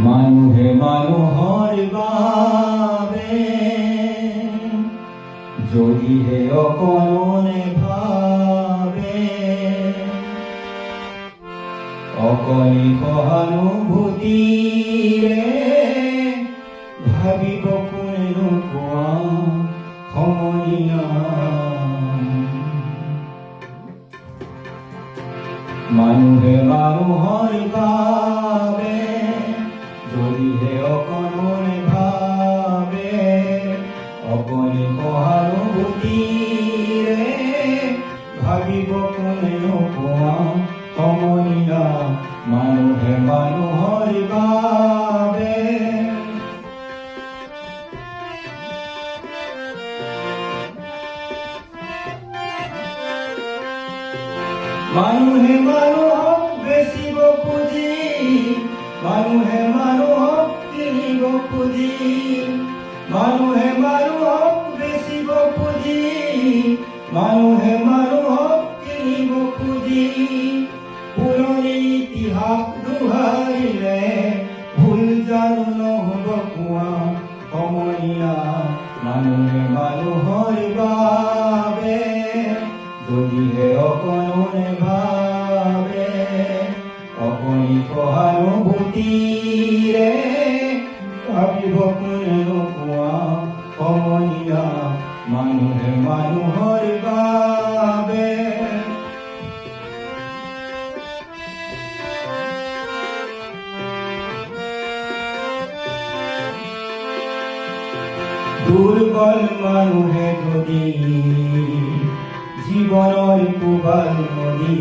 মানুহে মানুহৰ বাবে যদিহে অকণে ভাবে, অকণি সহানুভূতিৰে ভাবিব কোনেনো কোৱা সমনীয়া। মানুহে মানুহৰ বাবে যদিহে অকণে ভাবে, অকণি সহানুভূতিৰে ভাবিব কোনেনো কোৱা সমনীয়া। মানুহে মানুহৰ বাবে মানুহে মানুহক বেচিব খুজি, মানুহে মানুহক কিনিব খুজি, মানুহে মানুহক বেচিব খুজি, মানুহে মানুহক কিনিব খুজি। পুৰণি ইতিহাস দোহাৰিলে ভুল জানো নহ'ব কোৱা সমনীয়া। মানুহে মানুহৰ বাবে যদিহে অকণে ভাবে, অকণি সহানুভূতিৰে ভাবিব কোনেনো কোৱা সমনীয়া। মানুহে মানুহৰ বাবে দুৰ্বল মানুহে যদি জীৱনৰ কোবাল নদী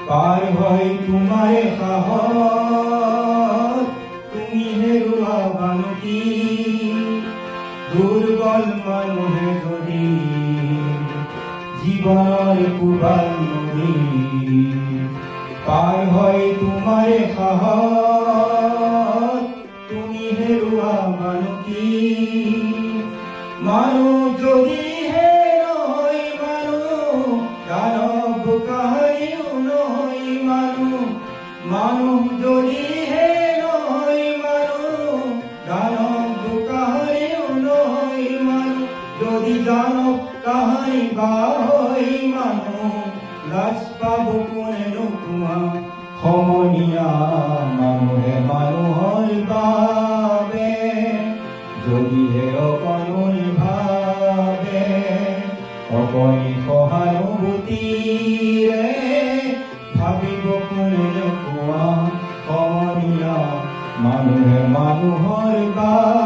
পাৰ হয় তোমাৰ সাহস, তুমি হেৰুৱাবানো কি? দুৰ্বল মানুহে যদি জীৱনৰ কোবাল নদী পাৰ হয় তোমাৰ সাহস, তুমি হেৰুৱাবানো কি? মানুহ যদিহে নহয় মানুহ, দানৱ কাহানিও নহয় মানুহ। মানুহ যদিহে নহয় মানুহ, দানৱ কাহানিও নহয় মানুহ। যদি দানৱ কাহানি বা হয় মানুহ, লাজ পাব কোনেনো কোৱা সমনীয়া। মানুহে মানুহৰ বাবে যদিহে অকণে ভাবে, অকণি সহানুভূতিৰে ভাবিব কোনেনো কোৱা সমনীয়া। মানুহে মানুহৰ বাবে